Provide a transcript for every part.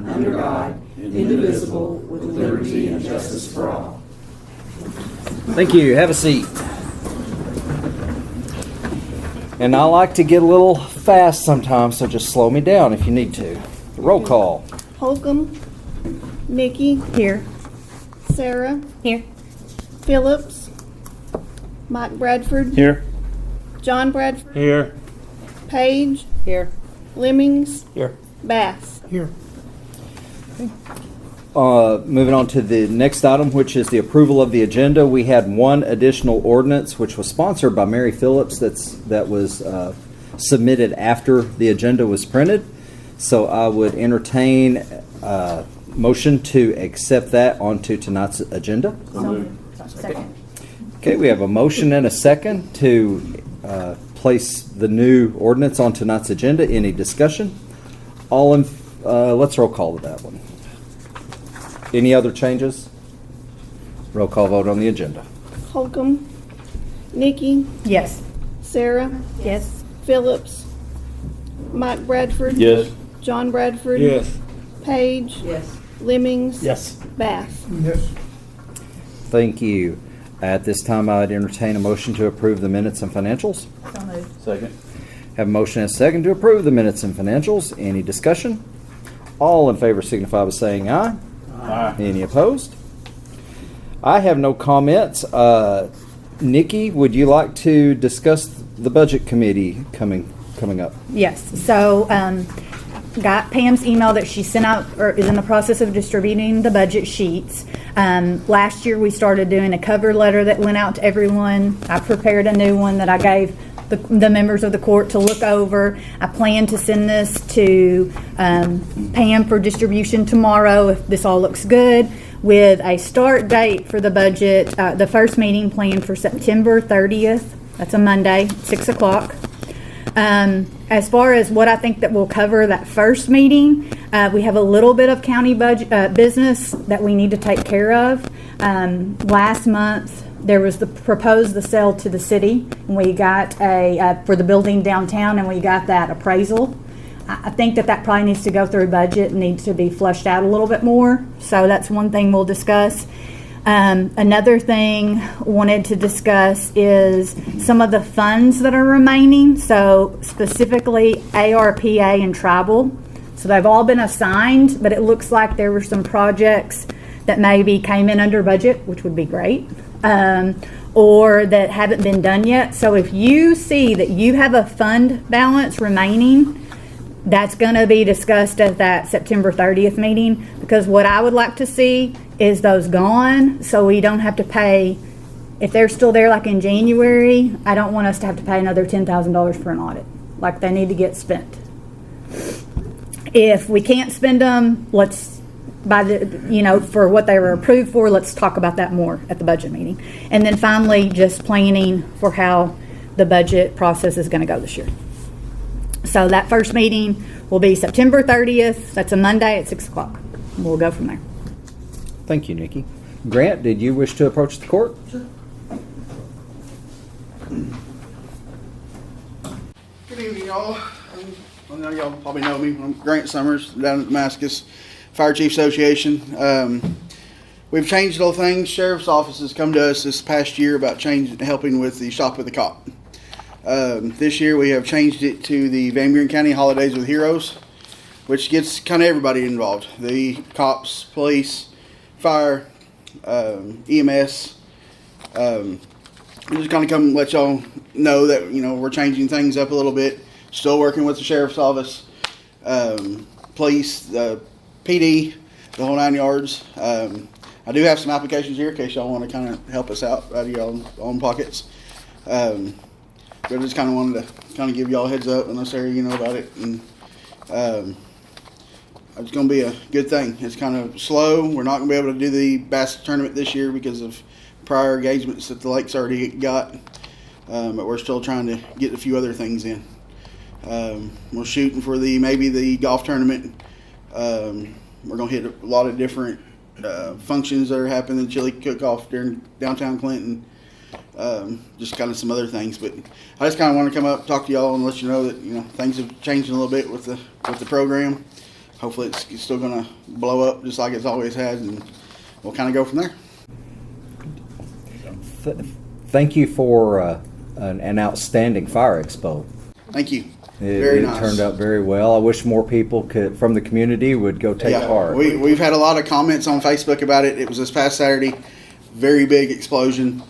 under God, indivisible, with liberty and justice for all. Thank you. Have a seat. And I like to get a little fast sometimes, so just slow me down if you need to. Roll call. Holcomb. Nikki. Here. Sarah. Here. Phillips. Mike Bradford. Here. John Bradford. Here. Page. Here. Lemmings. Here. Bass. Here. Moving on to the next item, which is the approval of the agenda. We had one additional ordinance, which was sponsored by Mary Phillips. That was submitted after the agenda was printed. So I would entertain a motion to accept that onto tonight's agenda. Second. Okay, we have a motion and a second to place the new ordinance on tonight's agenda. Any discussion? Let's roll call to that one. Any other changes? Roll call vote on the agenda. Holcomb. Nikki. Yes. Sarah. Yes. Phillips. Mike Bradford. Yes. John Bradford. Yes. Page. Yes. Lemmings. Yes. Bass. Yes. Thank you. At this time, I'd entertain a motion to approve the minutes and financials. So moved. Second. Have a motion and a second to approve the minutes and financials. Any discussion? All in favor signify by saying aye. Aye. Any opposed? I have no comments. Nikki, would you like to discuss the budget committee coming up? Yes. So, got Pam's email that she sent out, or is in the process of distributing the budget sheets. Last year we started doing a cover letter that went out to everyone. I prepared a new one that I gave the members of the court to look over. I plan to send this to Pam for distribution tomorrow if this all looks good, with a start date for the budget, the first meeting planned for September 30th. That's a Monday, 6 o'clock. As far as what I think that will cover that first meeting, we have a little bit of county budget business that we need to take care of. Last month there was the sale to the city, and we got for the building downtown, and we got that appraisal. I think that probably needs to go through budget and needs to be flushed out a little bit more. So that's one thing we'll discuss. Another thing wanted to discuss is some of the funds that are remaining. So specifically ARPA and tribal. So they've all been assigned, but it looks like there were some projects that maybe came in under budget, which would be great, or that haven't been done yet. So if you see that you have a fund balance remaining, that's going to be discussed at that September 30th meeting, because what I would like to see is those gone, so we don't have to pay. If they're still there like in January, I don't want us to have to pay another $10,000 for an audit. Like, they need to get spent. If we can't spend them, for what they were approved for, let's talk about that more at the budget meeting. And then finally, just planning for how the budget process is going to go this year. So that first meeting will be September 30th. That's a Monday at 6 o'clock. We'll go from there. Thank you, Nikki. Grant, did you wish to approach the court? Sure. Good evening, y'all. I know y'all probably know me. I'm Grant Summers down at Damascus Fire Chief Association. We've changed little things. Sheriff's Office has come to us this past year about helping with the Shop with the Cop. This year we have changed it to the Van Buren County Holidays with Heroes, which gets kind of everybody involved. The cops, police, fire, EMS. We just kind of come and let y'all know that, we're changing things up a little bit. Still working with the Sheriff's Office, police, PD, the whole 9 yards. I do have some applications here in case y'all want to kind of help us out of your own pockets. But I just kind of wanted to give y'all a heads up unless you know about it. And it's going to be a good thing. It's kind of slow. We're not going to be able to do the bass tournament this year because of prior engagements that the lake's already got. But we're still trying to get a few other things in. We're shooting for maybe the golf tournament. We're going to hit a lot of different functions that are happening, chili cook-off during downtown Clinton. Just kind of some other things, but I just kind of want to come up, talk to y'all, and let you know that things have changed a little bit with the program. hopefully it's still gonna blow up just like it's always has, and we'll kind of go from there. Thank you for an outstanding fire expo. Thank you. It, Very it nice. turned out very well. I wish more people from the community would go take part. We've had a lot of comments on Facebook about it. It was this past Saturday. Very big explosion.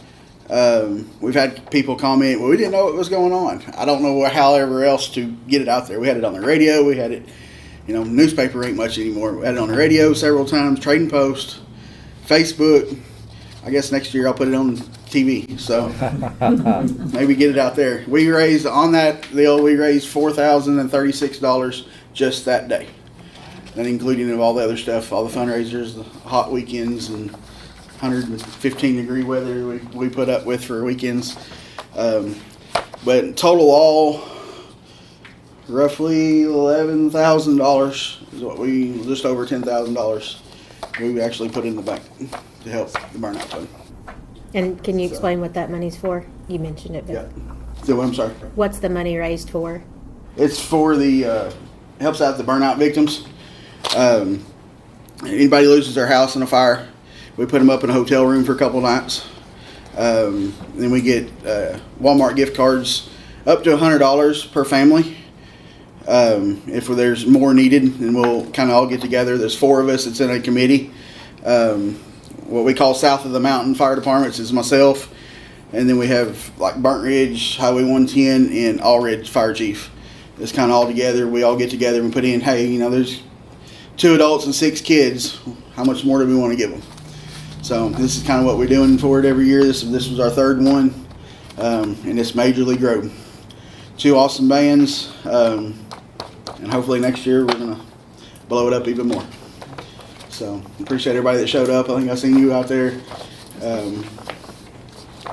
We've had people comment, well, we didn't know what was going on. I don't know however else to get it out there. We had it on the radio. We had it, newspaper ain't much anymore. We had it on the radio several times, Trading Post, Facebook. I guess next year I'll put it on TV. So maybe get it out there. We raised on that deal. We raised $4,036 just that day, and including of all the other stuff, all the fundraisers, the hot weekends, and 115-degree weather we put up with for weekends. But in total, all roughly $11,000 is what just over $10,000 we actually put in the bank to help the burnout fund. And can you explain what that money's for? You mentioned it, but Yeah. So I'm sorry. what's the money raised for? It's for the helps out the burnout victims. Anybody loses their house in a fire, we put them up in a hotel room for a couple nights. Then we get Walmart gift cards up to $100 per family. If there's more needed, then we'll kind of all get together. There's 4 of us that's in a committee. What we call South of the Mountain Fire Departments is myself, and then we have like Burnt Ridge, Highway 110, and All Ridge Fire Chief. It's kind of all together. We all get together and put in, hey, there's 2 adults and 6 kids. How much more do we want to give them? So this is kind of what we're doing for it every year. This was our 3rd one, and it's majorly grown. 2 awesome bands, and hopefully next year we're gonna blow it up even more. So appreciate everybody that showed up. I think I seen you out there.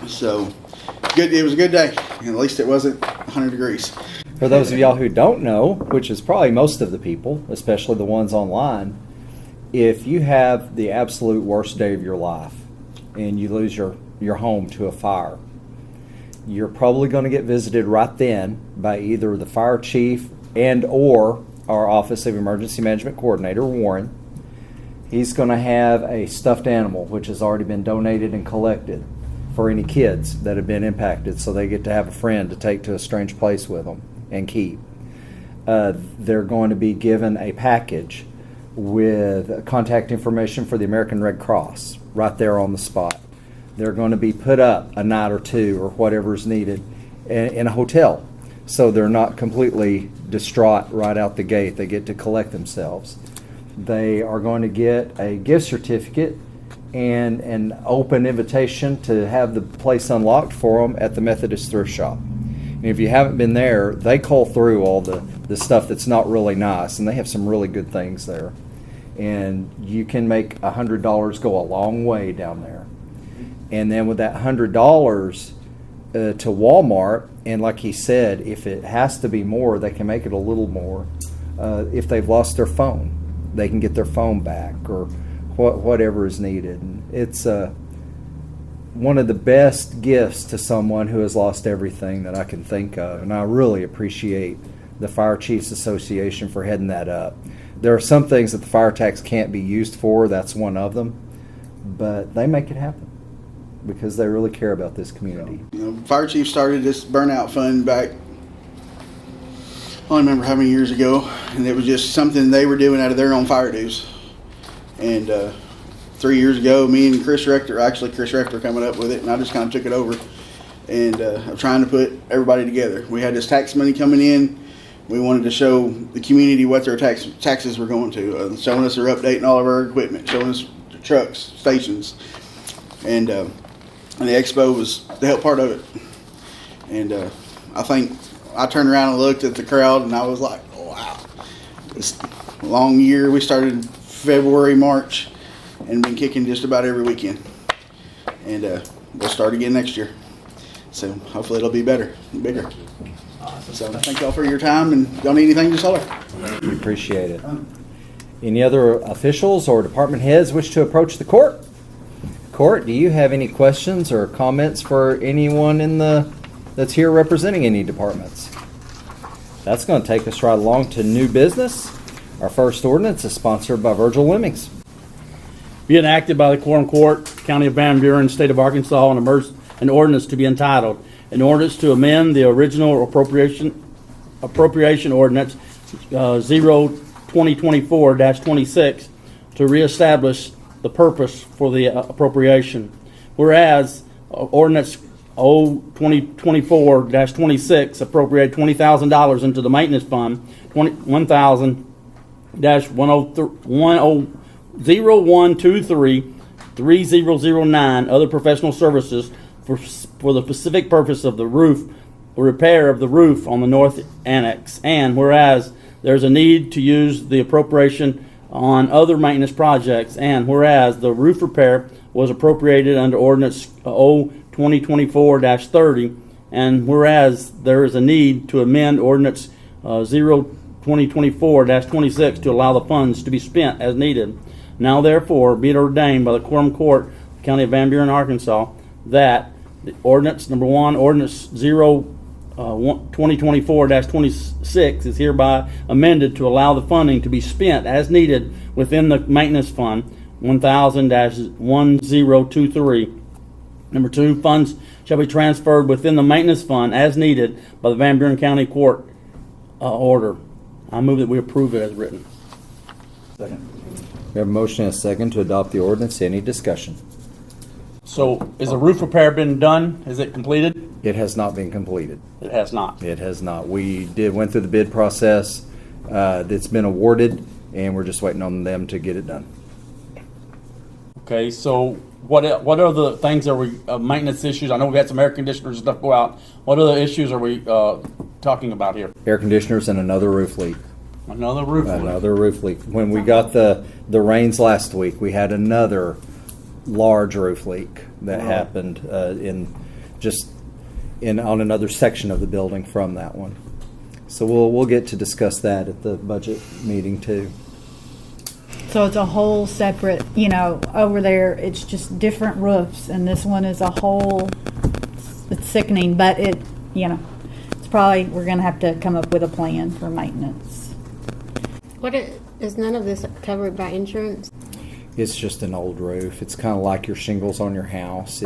So good. It was a good day, and at least it wasn't 100 degrees. For those of y'all who don't know, which is probably most of the people, especially the ones online, if you have the absolute worst day of your life and you lose your home to a fire, you're probably going to get visited right then by either the fire chief and or our Office of Emergency Management Coordinator, Warren. He's going to have a stuffed animal, which has already been donated and collected for any kids that have been impacted, so they get to have a friend to take to a strange place with them and keep. They're going to be given a package with contact information for the American Red Cross right there on the spot. They're going to be put up a night or 2 or whatever is needed in a hotel, so they're not completely distraught right out the gate. They get to collect themselves. They are going to get a gift certificate and an open invitation to have the place unlocked for them at the Methodist Thrift Shop. And if you haven't been there, they cull through all the stuff that's not really nice, and they have some really good things there. And you can make $100 go a long way down there. And then with that $100 to Walmart, and like he said, if it has to be more, they can make it a little more. If they've lost their phone, they can get their phone back, or whatever is needed. And it's one of the best gifts to someone who has lost everything that I can think of, and I really appreciate the Fire Chiefs Association for heading that up. There are some things that the fire tax can't be used for, that's one of them, but they make it happen because they really care about this community. Fire Chief started this burnout fund back, I don't remember how many years ago, and it was just something they were doing out of their own fire dues. And 3 years ago, me and Chris Rector coming up with it, and I just kind of took it over. And I'm trying to put everybody together. We had this tax money coming in. We wanted to show the community what their taxes were going to, showing us they're updating all of our equipment, showing us the trucks, stations. And the expo was the help part of it. And I think I turned around and looked at the crowd, and I was like, oh, wow. It's a long year. We started February, March, and been kicking just about every weekend. And we'll start again next year. So hopefully it'll be bigger. So thank y'all for your time, and y'all need anything, just holler. We appreciate it. Any other officials or department heads wish to approach the court? Court, do you have any questions or comments for anyone that's here representing any departments? That's going to take us right along to new business. Our first ordinance is sponsored by Virgil Lemmings. Be enacted by the Quorum Court, County of Van Buren, State of Arkansas, an ordinance to be entitled, an ordinance to amend the original appropriation ordinance 2024-26 to reestablish the purpose for the appropriation. Whereas ordinance 2024-26 appropriate $20,000 into the maintenance fund, 1,00123-3009 other professional services for the specific purpose of the roof, or repair of the roof on the north annex. And whereas there's a need to use the appropriation on other maintenance projects, and whereas the roof repair was appropriated under ordinance 2024-30, and whereas there is a need to amend ordinance 2024-26 to allow the funds to be spent as needed. Now therefore be it ordained by the Quorum Court, County of Van Buren, Arkansas, that the ordinance number 1, ordinance 2024-26 is hereby amended to allow the funding to be spent as needed within the maintenance fund 1000-1023. Number 2, funds shall be transferred within the maintenance fund as needed by the Van Buren County Court order. I move that we approve it as written. Second. We have a motion and a second to adopt the ordinance. Any discussion? So, is the roof repair been done? Is it completed? It has not been completed. It has not. It has not. We went through the bid process. It's been awarded, and we're just waiting on them to get it done. Okay, so what are the things are we maintenance issues? I know we've had some air conditioners and stuff go out. What other issues are we talking about here? Air conditioners and another roof leak. Another roof leak. Another roof leak. When we got the rains last week, we had another large roof leak that happened on another section of the building from that one. So we'll get to discuss that at the budget meeting too. So it's a whole separate, over there, it's just different roofs, and this one is a whole, it's sickening, but it's probably, we're going to have to come up with a plan for maintenance. Is none of this covered by insurance? It's just an old roof. It's kind of like your shingles on your house.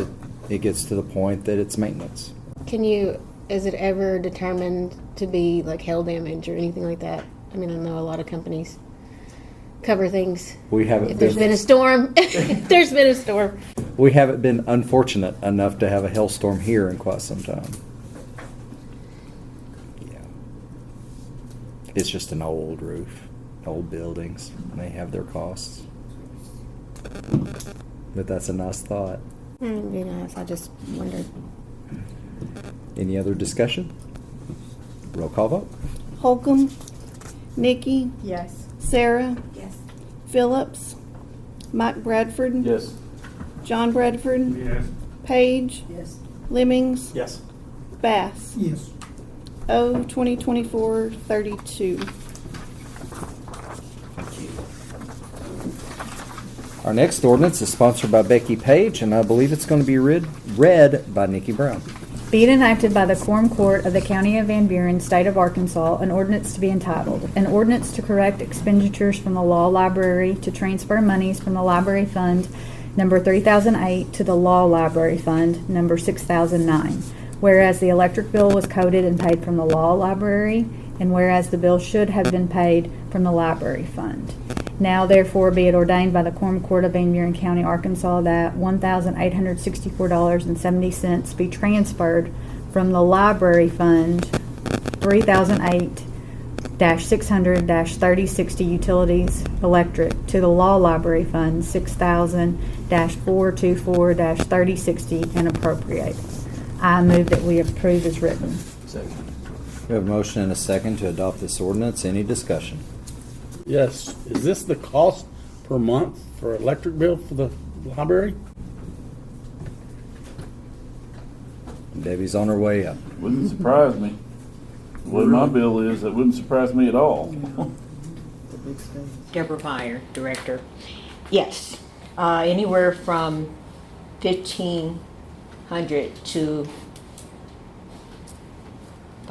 It gets to the point that it's maintenance. Is it ever determined to be like hail damage or anything like that? I mean, I know a lot of companies cover things. We haven't If there's been a storm, if there's been a storm. We haven't been unfortunate enough to have a hailstorm here in quite some time. Yeah. It's just an old roof, old buildings, and they have their costs. But that's a nice thought. It'd be nice. I just wondered. Any other discussion? Roll call vote. Holcomb, Nikki, Yes. Sarah, Yes. Phillips, Mike Bradford, Yes. John Bradford, Yes. Page, Yes. Lemmings, Yes. Bass. Yes. O 2024-32. Our next ordinance is sponsored by Becky Page, and I believe it's going to be read by Nikki Brown. Be it enacted by the Quorum Court of the County of Van Buren, State of Arkansas, an ordinance to be entitled, an ordinance to correct expenditures from the Law Library to transfer monies from the Library Fund number 3008 to the Law Library Fund number 6009. Whereas the electric bill was coded and paid from the Law Library, and whereas the bill should have been paid from the Library Fund. Now therefore be it ordained by the Quorum Court of Van Buren County, Arkansas, that $1,864.70 be transferred from the Library Fund 3008-600-3060 Utilities Electric to the Law Library Fund 6000-424-3060 and appropriate. I move that we approve as written. We have a motion and a second to adopt this ordinance. Any discussion? Yes. Is this the cost per month for electric bill for the library? Debbie's on her way up. Wouldn't surprise me. The way my bill is, it wouldn't surprise me at all. Deborah Meyer, Director. Yes, anywhere from 1,500 to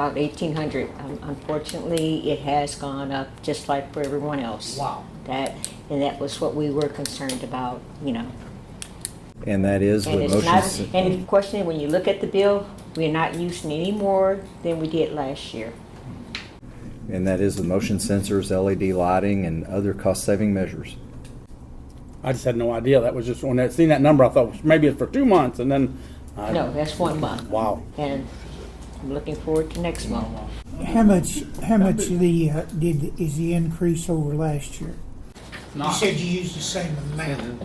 about 1,800. Unfortunately, it has gone up just like for everyone else. Wow. And that was what we were concerned about, you know. And that is And what it's motion. not, and if you question it, when you look at the bill, we're not using any more than we did last year. And that is with motion sensors, LED lighting, and other cost-saving measures. I just had no idea. That was just when I seen that number, I thought maybe it's for 2 months, and then No, that's 1 month. wow. And I'm looking forward to next month. How much is the increase over last year? You said you used the same amount.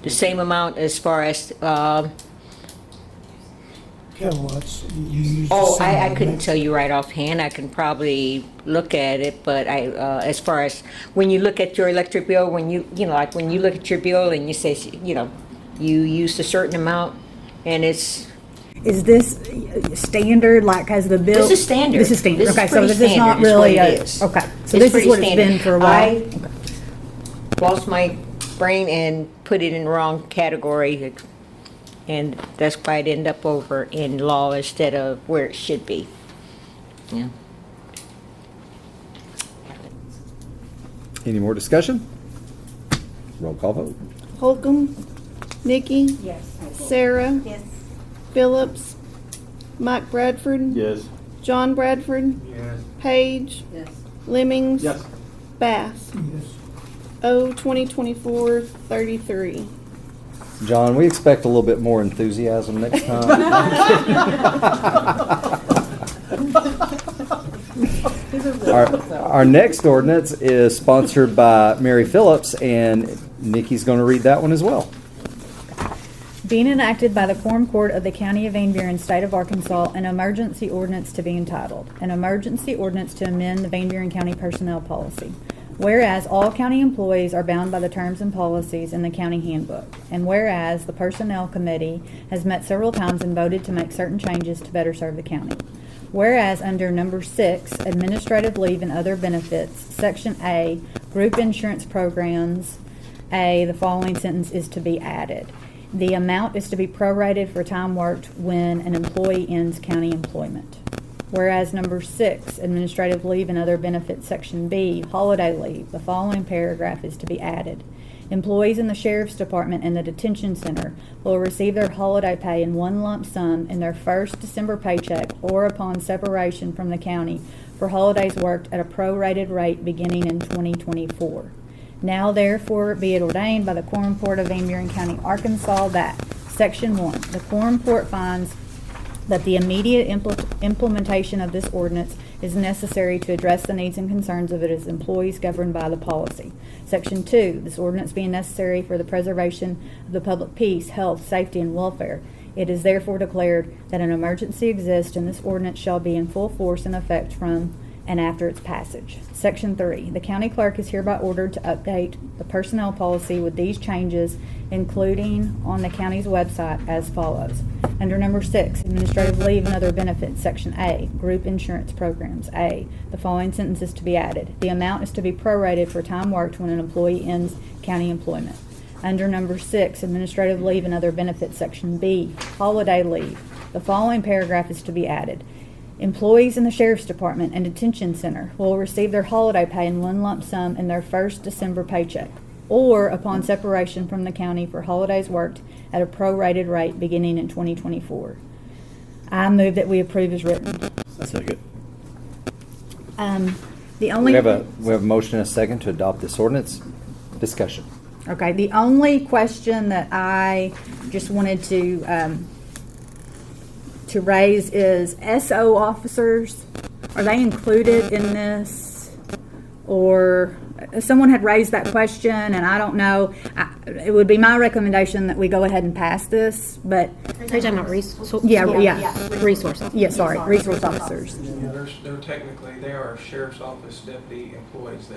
The same amount as far as, Kilowatts. You used the oh, same I couldn't amount. tell you right offhand. I can probably look at it, but as far as when you look at your electric bill, when you know, like when you look at your bill and you say, you know, you used a certain amount, and it's, Is this standard, like has the bill? This is standard. This is standard, This is okay, so pretty this is not standard is really what a, it is. okay, so It's this is pretty what it's been standard. for a while? I lost my brain and put it in the wrong category, and that's why it ended up over in law instead of where it should be. Yeah. Any more discussion? Roll call vote. Holcomb, Nikki, Sarah, Phillips, Mike Bradford, Yes. John Bradford, Page, Lemmings, Bass. Yes. O 2024-33. John, we expect a little bit more enthusiasm next time. Our next ordinance is sponsored by Mary Phillips, and Nikki's going to read that one as well. Being enacted by the Quorum Court of the County of Van Buren, State of Arkansas, an emergency ordinance to be entitled, an emergency ordinance to amend the Van Buren County Personnel Policy. Whereas all county employees are bound by the terms and policies in the county handbook, and whereas the Personnel Committee has met several times and voted to make certain changes to better serve the county. Whereas under number 6, administrative leave and other benefits, section A, group insurance programs, A, the following sentence is to be added. The amount is to be prorated for time worked when an employee ends county employment. Whereas number 6, administrative leave and other benefits, section B, holiday leave, the following paragraph is to be added. Employees in the Sheriff's Department and the Detention Center will receive their holiday pay in one lump sum in their first December paycheck or upon separation from the county for holidays worked at a prorated rate beginning in 2024. Now therefore be it ordained by the Quorum Court of Van Buren County, Arkansas that, section 1, the Quorum Court finds that the immediate implementation of this ordinance is necessary to address the needs and concerns of its employees governed by the policy. Section 2, this ordinance being necessary for the preservation of the public peace, health, safety, and welfare, it is therefore declared that an emergency exists and this ordinance shall be in full force and effect from and after its passage. Section 3, the county clerk is hereby ordered to update the personnel policy with these changes, including on the county's website as follows. Under number 6, administrative leave and other benefits, section A, group insurance programs, A, the following sentence is to be added. The amount is to be prorated for time worked when an employee ends county employment. Under number 6, administrative leave and other benefits, section B, holiday leave, the following paragraph is to be added. Employees in the Sheriff's Department and Detention Center will receive their holiday pay in one lump sum in their first December paycheck, or upon separation from the county for holidays worked at a prorated rate beginning in 2024. I move that we approve as written. Second. The only We have a motion and a second to adopt this ordinance. Discussion. Okay, the only question that I just wanted to raise is SO officers, are they included in this? Or someone had raised that question and I don't know. It would be my recommendation that we go ahead and pass this, but Are you talking about resource? yeah. Resource officer. Yeah, sorry, resource officers. Yeah, they're technically, they are sheriff's office deputy employees.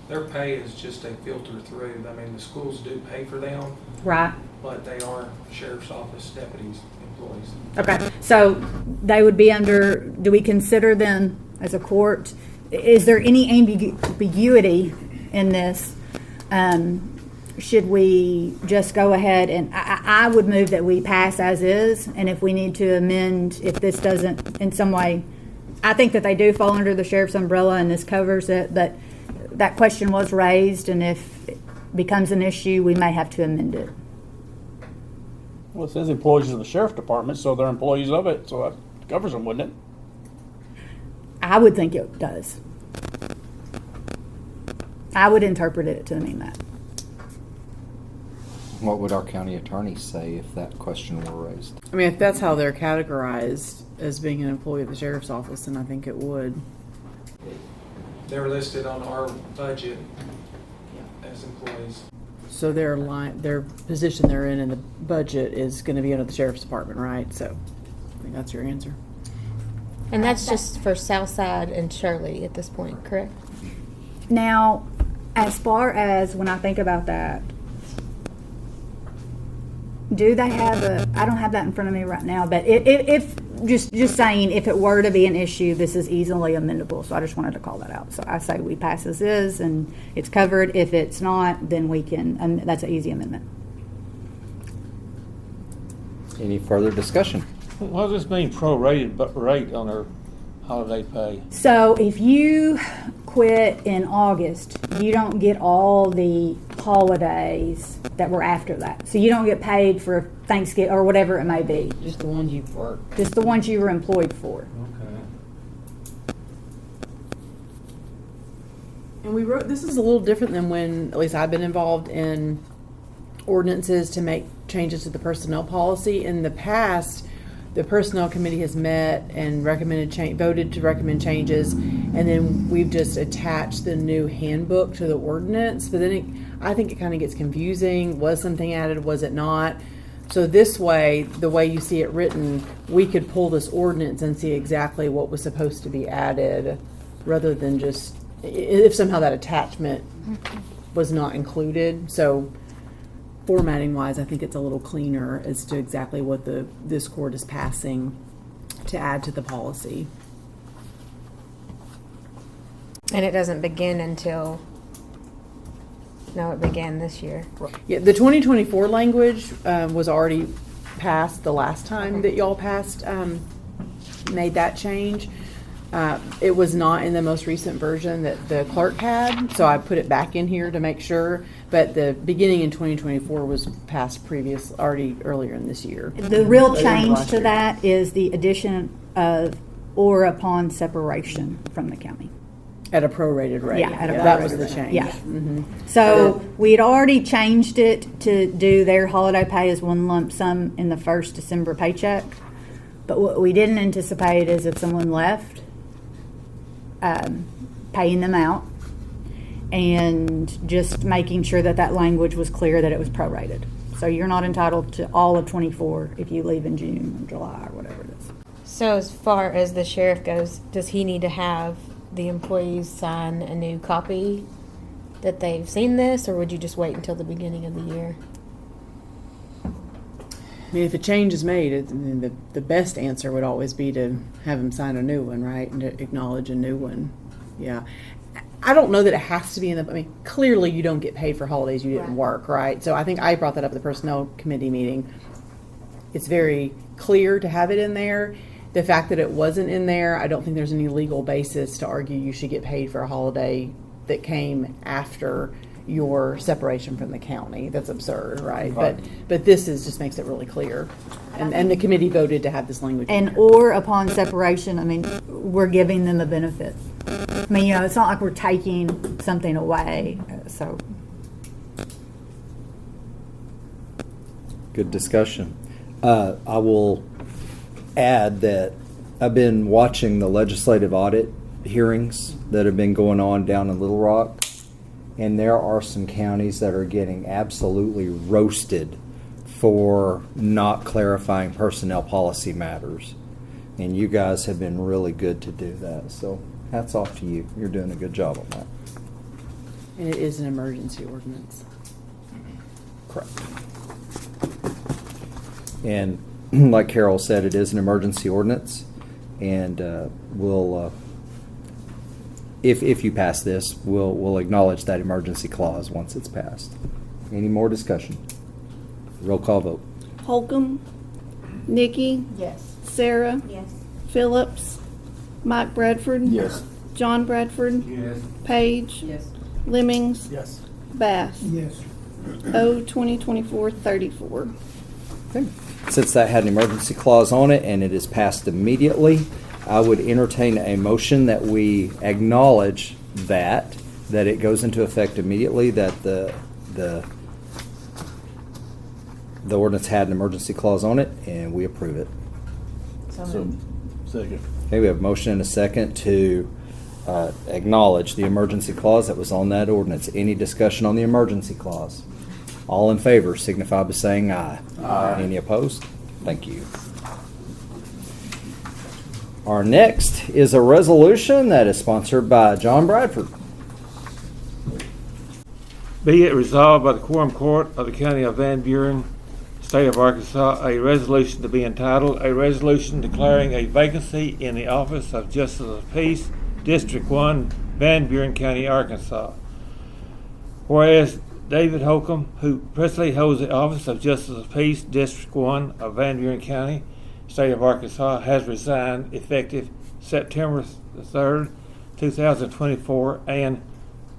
Their pay is just a filter through. I mean, the schools do pay for them, Right. but they are sheriff's office deputies employees. Okay, so they would be under, do we consider them as a court? Is there any ambiguity in this? Should we just go ahead and, I would move that we pass as is, and if we need to amend, if this doesn't in some way I think that they do fall under the sheriff's umbrella and this covers it, but that question was raised, and if it becomes an issue, we may have to amend it. Well, it says employees of the sheriff's department, so they're employees of it, so that covers them, wouldn't it? I would think it does. I would interpret it to mean that. What would our county attorney say if that question were raised? I mean, if that's how they're categorized as being an employee of the sheriff's office, then I think it would. They're listed on our budget as employees. So their position they're in the budget is going to be under the sheriff's department, right? So I think that's your answer. And that's just for Southside and Shirley at this point, correct? Now, as far as when I think about that, do they have I don't have that in front of me right now, but if just saying, if it were to be an issue, this is easily amendable. So I just wanted to call that out. So I say we pass as is and it's covered. If it's not, then we can, that's an easy amendment. Any further discussion? What does this mean, prorated rate on their holiday pay? So if you quit in August, you don't get all the holidays that were after that. So you don't get paid for Thanksgiving or whatever it may be. Just the ones you've worked. Just the ones you were employed for. Okay. And we wrote, this is a little different than when, at least I've been involved in ordinances to make changes to the personnel policy. In the past, the personnel committee has met and voted to recommend changes, and then we've just attached the new handbook to the ordinance. But then I think it kind of gets confusing. Was something added? Was it not? So this way, the way you see it written, we could pull this ordinance and see exactly what was supposed to be added, rather than just if somehow that attachment was not included. So formatting wise, I think it's a little cleaner as to exactly what this court is passing to add to the policy. And it doesn't begin until, no, it began this year. Yeah, the 2024 language was already passed the last time that y'all passed, made that change. It was not in the most recent version that the clerk had, so I put it back in here to make sure. But the beginning in 2024 was passed already earlier in this year. The real Earlier change last to year. that is the addition of or upon separation from the county. At a prorated rate. Yeah, at a that was prorated the rate. change. Yeah. Mm-hmm. So we had already changed it to do their holiday pay as one lump sum in the first December paycheck. But what we didn't anticipate is if someone left, paying them out and just making sure that that language was clear that it was prorated. So you're not entitled to all of 24 if you leave in June or July or whatever it is. So as far as the sheriff goes, does he need to have the employees sign a new copy that they've seen this, or would you just wait until the beginning of the year? I mean, if a change is made, the best answer would always be to have them sign a new one, right? And to acknowledge a new one. Yeah. I don't know that it has to be in the, I mean, clearly you don't get paid for holidays you didn't work, right? So I think I brought that up at the personnel committee meeting. It's very clear to have it in there. The fact that it wasn't in there, I don't think there's any legal basis to argue you should get paid for a holiday that came after your separation from the county. That's absurd, right? But this just makes it really clear. And the committee voted to have this language in And there. or upon separation, I mean, we're giving them the benefit. I mean, you know, it's not like we're taking something away, so. Good discussion. I will add that I've been watching the legislative audit hearings that have been going on down in Little Rock, and there are some counties that are getting absolutely roasted for not clarifying personnel policy matters. And you guys have been really good to do that. So hats off to you. You're doing a good job on that. And it is an emergency ordinance. Correct. And like Carol said, it is an emergency ordinance, and we'll, if you pass this, we'll acknowledge that emergency clause once it's passed. Any more discussion? Roll call vote. Holcomb, Nikki, Yes. Sarah, Yes. Phillips, Mike Bradford. Yes. John Bradford. Yes. Page. Lemmings. Yes. Bass. Yes. O 2024-34. Since that had an emergency clause on it and it is passed immediately, I would entertain a motion that we acknowledge that it goes into effect immediately, that the ordinance had an emergency clause on it, and we approve it. So, second. Okay, we have a motion and a second to acknowledge the emergency clause that was on that ordinance. Any discussion on the emergency clause? All in favor signify by saying aye. Aye. Any opposed? Thank you. Our next is a resolution that is sponsored by John Bradford. Be it resolved by the Quorum Court of the County of Van Buren, State of Arkansas, a resolution to be entitled, a resolution declaring a vacancy in the office of Justice of Peace, District 1, Van Buren County, Arkansas. Whereas David Holcomb, who presently holds the office of Justice of Peace, District 1 of Van Buren County, State of Arkansas, has resigned effective September 3rd, 2024, and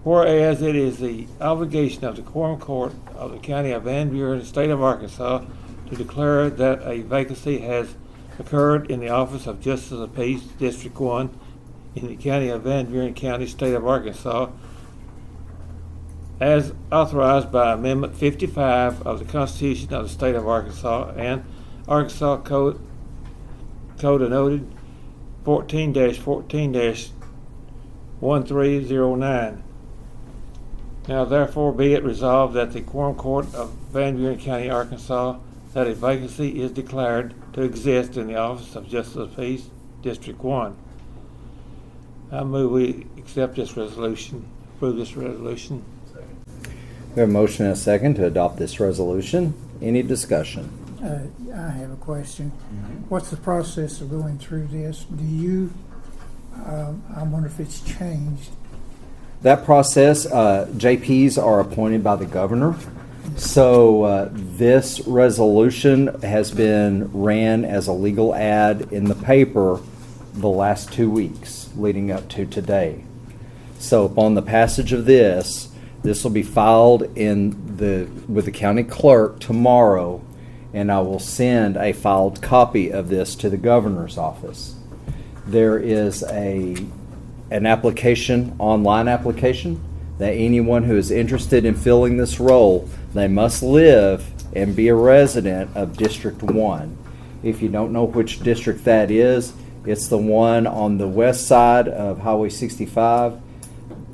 whereas it is the obligation of the Quorum Court of the County of Van Buren, State of Arkansas, to declare that a vacancy has occurred in the office of Justice of Peace, District 1, in the County of Van Buren County, State of Arkansas, as authorized by Amendment 55 of the Constitution of the State of Arkansas and Arkansas Code Noted 14-14-1309. Now therefore be it resolved that the Quorum Court of Van Buren County, Arkansas, that a vacancy is declared to exist in the office of Justice of Peace, District 1. I move we accept this resolution, approve this resolution. We have a motion and a second to adopt this resolution. Any discussion? I have a question. What's the process of going through this? I wonder if it's changed. That process, JPs are appointed by the governor. So this resolution has been ran as a legal ad in the paper the last 2 weeks leading up to today. So upon the passage of this will be filed with the county clerk tomorrow, and I will send a filed copy of this to the governor's office. There is an application, online application, that anyone who is interested in filling this role, they must live and be a resident of District 1. If you don't know which district that is, it's the one on the west side of Highway 65.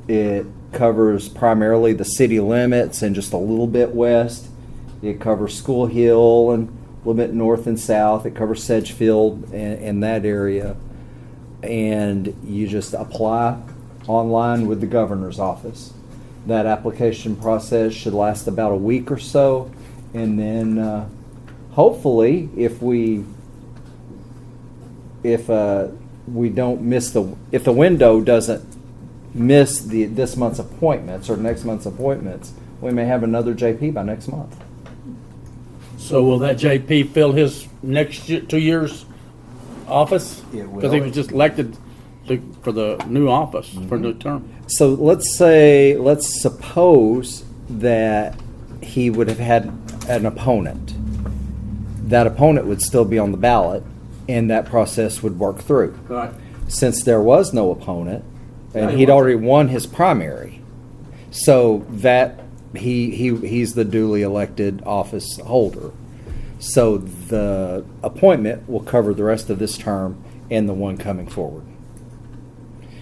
It covers primarily the city limits and just a little bit west. It covers School Hill and a little bit north and south. It covers Sedgefield and that area. And you just apply online with the governor's office. That application process should last about a week or so. And then hopefully if the window doesn't miss this month's appointments or next month's appointments, we may have another JP by next month. So will that JP fill his next 2 years office? It will. Because he was just elected for the new office, for the term. So let's suppose that he would have had an opponent. That opponent would still be on the ballot, and that process would work through. Right. Since there was no opponent, and he'd already won his primary, so that he's the duly elected office holder. So the appointment will cover the rest of this term and the one coming forward.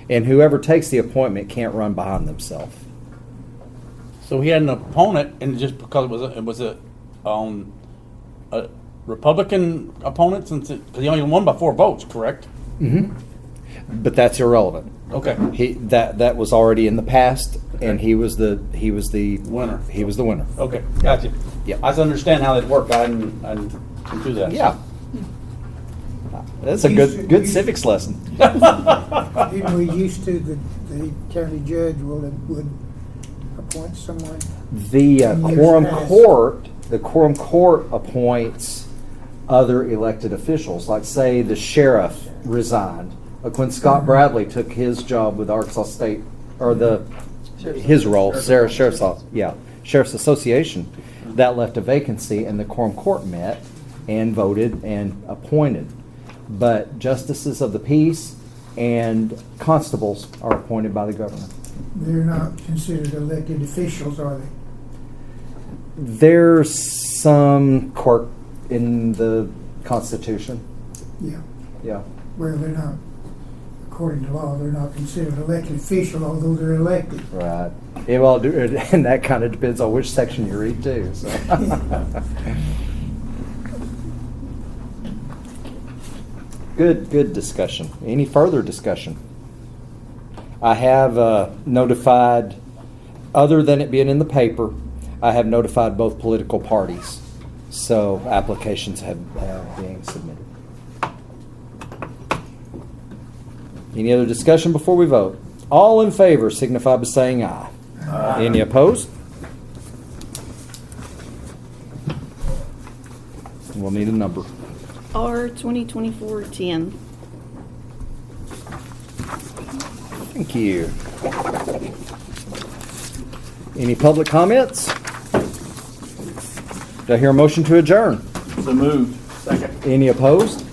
And whoever takes the appointment can't run behind themselves. So he had an opponent, and just because it was a Republican opponent, because he only won by 4 votes, correct? Mm-hmm. But that's irrelevant. Okay. That was already in the past, and he was the winner. He was the winner. Okay, gotcha. Yeah. I just understand how that worked. I didn't do that. Yeah. That's a good civics lesson. Didn't we used to, the county judge would appoint someone? The Quorum Court appoints other elected officials. Like say the sheriff resigned, When Scott Bradley took his job with Arkansas State, or his role, Sheriff's Association, that left a vacancy, and the Quorum Court met and voted and appointed. But justices of the peace and constables are appointed by the governor. They're not considered elected officials, are they? There's some quirk in the Constitution. Yeah. Yeah. Well, they're not, according to law, they're not considered elected official, although they're elected. Right. Yeah, well, and that kind of depends on which section you read too. So. Good discussion. Any further discussion? I have notified, other than it being in the paper, I have notified both political parties. So applications have been submitted. Any other discussion before we vote? All in favor signify by saying aye. Aye. Any opposed? We'll need a number. R 2024-10. Thank you. Any public comments? Do I hear a motion to adjourn? So moved. Second. Any opposed?